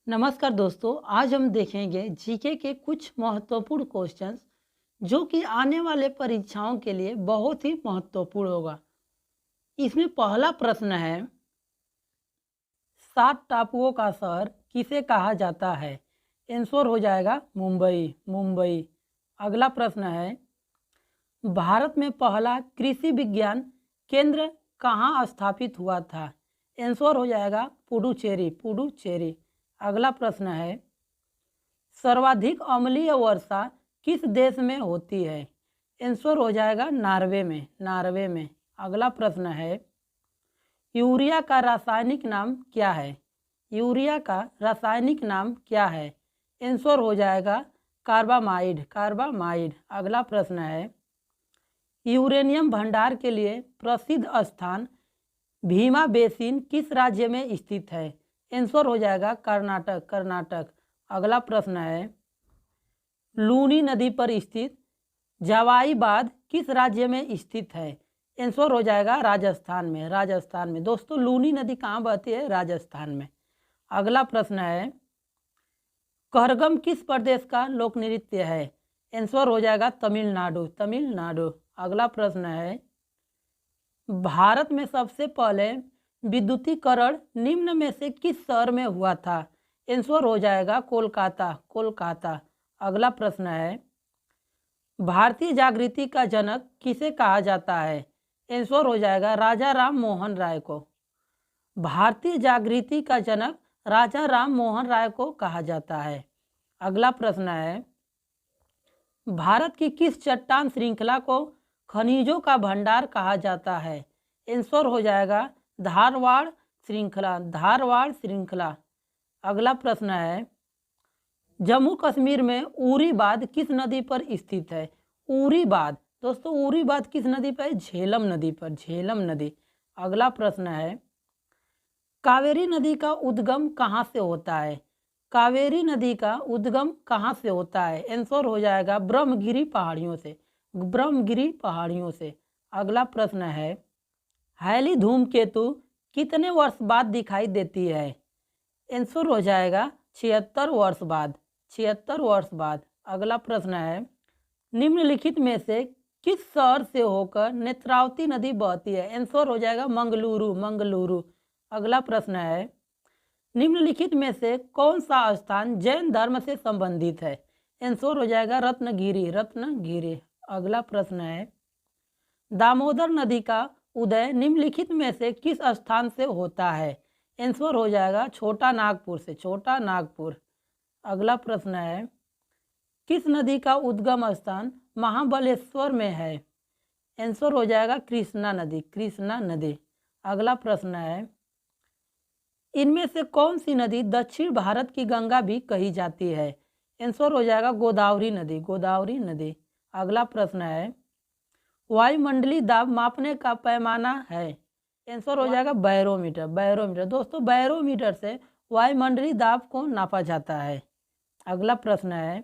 नमस्कार दोस्तों, आज हम देखेंगे जीके के कुछ महत्वपूर्ण क्वेश्चंस जो कि आने वाले परीक्षाओं के लिए बहुत ही महत्वपूर्ण होगा। इसमें पहला प्रश्न है, 7 टापुओं का शहर किसे कहा जाता है? आंसर हो जाएगा मुंबई। मुंबई। अगला प्रश्न है, भारत में पहला कृषि विज्ञान केंद्र कहाँ स्थापित हुआ था? आंसर हो जाएगा पुडुचेरी। पुडुचेरी। अगला प्रश्न है, सर्वाधिक अम्लीय वर्षा किस देश में होती है? आंसर हो जाएगा नॉर्वे में। नॉर्वे में। अगला प्रश्न है, यूरिया का रासायनिक नाम क्या है? यूरिया का रासायनिक नाम क्या है? आंसर हो जाएगा कार्बामाइड। कार्बामाइड। अगला प्रश्न है, यूरेनियम भंडार के लिए प्रसिद्ध स्थान भीमा बेसिन किस राज्य में स्थित है? आंसर हो जाएगा कर्नाटक। कर्नाटक। अगला प्रश्न है, लूनी नदी पर स्थित जवाई बांध किस राज्य में स्थित है? आंसर हो जाएगा राजस्थान में। राजस्थान में। दोस्तों, लूनी नदी कहाँ बहती है? राजस्थान में। अगला प्रश्न है, कहरगम किस प्रदेश का लोक नृत्य है? आंसर हो जाएगा तमिलनाडु। तमिलनाडु। अगला प्रश्न है, भारत में सबसे पहले विद्युतीकरण निम्न में से किस शहर में हुआ था? आंसर हो जाएगा कोलकाता। कोलकाता। अगला प्रश्न है, भारतीय जागृति का जनक किसे कहा जाता है? आंसर हो जाएगा राजा राम मोहन राय को। भारतीय जागृति का जनक राजा राम मोहन राय को कहा जाता है। अगला प्रश्न है, भारत की किस चट्टान श्रृंखला को खनिजों का भंडार कहा जाता है? आंसर हो जाएगा धारवाड़ श्रृंखला। धारवाड़ श्रृंखला। अगला प्रश्न है, जम्मू कश्मीर में उरी बांध किस नदी पर स्थित है? उरी बांध। दोस्तों, उरी बांध किस नदी पर है? झेलम नदी पर। झेलम नदी। अगला प्रश्न है, कावेरी नदी का उद्गम कहाँ से होता है? कावेरी नदी का उद्गम कहाँ से होता है? आंसर हो जाएगा ब्रह्मगिरी पहाड़ियों से। ब्रह्मगिरी पहाड़ियों से। अगला प्रश्न है, हैली धूमकेतु कितने वर्ष बाद दिखाई देती है? आंसर हो जाएगा 76 वर्ष बाद। 76 वर्ष बाद। अगला प्रश्न है, निम्नलिखित में से किस शहर से होकर नेत्रावती नदी बहती है? आंसर हो जाएगा मंगलुरु। मंगलुरु। अगला प्रश्न है, निम्नलिखित में से कौन सा स्थान जैन धर्म से संबंधित है? आंसर हो जाएगा रत्नगिरी। रत्नगिरी। अगला प्रश्न है, दामोदर नदी का उदय निम्नलिखित में से किस स्थान से होता है? आंसर हो जाएगा छोटा नागपुर से। छोटा नागपुर। अगला प्रश्न है, किस नदी का उद्गम स्थान महाबलेश्वर में है? आंसर हो जाएगा कृष्णा नदी। कृष्णा नदी। अगला प्रश्न है, इनमें से कौन सी नदी दक्षिण भारत की गंगा भी कही जाती है? आंसर हो जाएगा गोदावरी नदी। गोदावरी नदी। अगला प्रश्न है, वायुमंडलीय दाब मापने का पैमाना है? आंसर हो जाएगा बैरोमीटर। बैरोमीटर। दोस्तों, बैरोमीटर से वायुमंडलीय दाब को नापा जाता है। अगला प्रश्न है,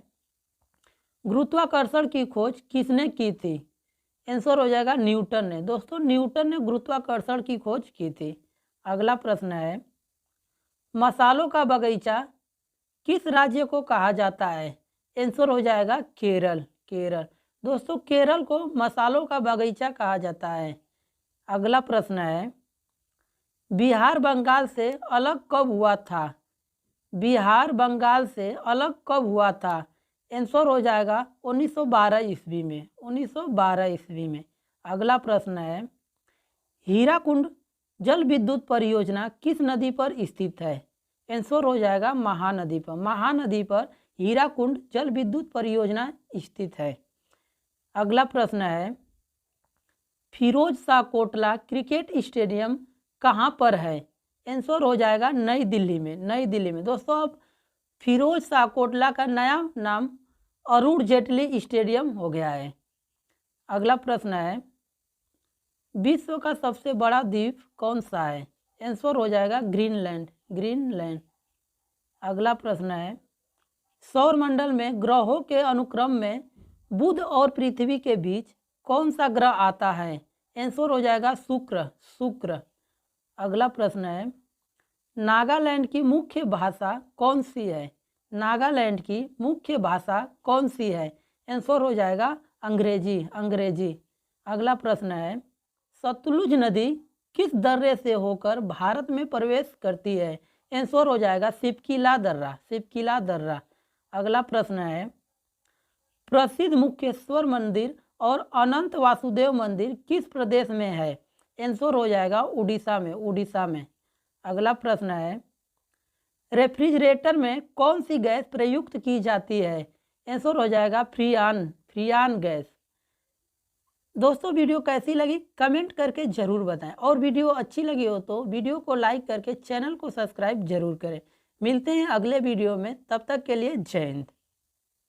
गुरुत्वाकर्षण की खोज किसने की थी? आंसर हो जाएगा न्यूटन ने। दोस्तों, न्यूटन ने गुरुत्वाकर्षण की खोज की थी। अगला प्रश्न है, मसालों का बगीचा किस राज्य को कहा जाता है? आंसर हो जाएगा केरल। केरल। दोस्तों, केरल को मसालों का बगीचा कहा जाता है। अगला प्रश्न है, बिहार बंगाल से अलग कब हुआ था? बिहार बंगाल से अलग कब हुआ था? आंसर हो जाएगा 1912 ईस्वी में। 1912 ईस्वी में। अगला प्रश्न है, हीराकुंड जल विद्युत परियोजना किस नदी पर स्थित है? आंसर हो जाएगा महानदी पर। महानदी पर हीराकुंड जल विद्युत परियोजना स्थित है। अगला प्रश्न है, फिरोज शाह कोटला क्रिकेट स्टेडियम कहाँ पर है? आंसर हो जाएगा नई दिल्ली में। नई दिल्ली में। दोस्तों, अब फिरोज शाह कोटला का नया नाम अरुण जेटली स्टेडियम हो गया है। अगला प्रश्न है, विश्व का सबसे बड़ा द्वीप कौन सा है? आंसर हो जाएगा ग्रीनलैंड। ग्रीनलैंड। अगला प्रश्न है, सौरमंडल में ग्रहों के अनुक्रम में बुध और पृथ्वी के बीच कौन सा ग्रह आता है? आंसर हो जाएगा शुक्र। शुक्र। अगला प्रश्न है, नागालैंड की मुख्य भाषा कौन सी है? नागालैंड की मुख्य भाषा कौन सी है? आंसर हो जाएगा अंग्रेजी, अंग्रेजी। अगला प्रश्न है, सतलुज नदी किस दर्रे से होकर भारत में प्रवेश करती है? आंसर हो जाएगा शिपकिला दर्रा, शिपकिला दर्रा। अगला प्रश्न है, प्रसिद्ध मुक्तेश्वर मंदिर और अनंत वासुदेव मंदिर किस प्रदेश में है? आंसर हो जाएगा उड़ीसा में, उड़ीसा में। अगला प्रश्न है, रेफ्रिजरेटर में कौन सी गैस प्रयुक्त की जाती है? आंसर हो जाएगा फ्रीआन, फ्रीआन गैस। दोस्तों वीडियो कैसी लगी कमेंट करके ज़रूर बताएं, और वीडियो अच्छी लगी हो तो वीडियो को लाइक करके चैनल को सब्सक्राइब जरूर करें। मिलते हैं अगले वीडियो में, तब तक के लिए जय हिंद।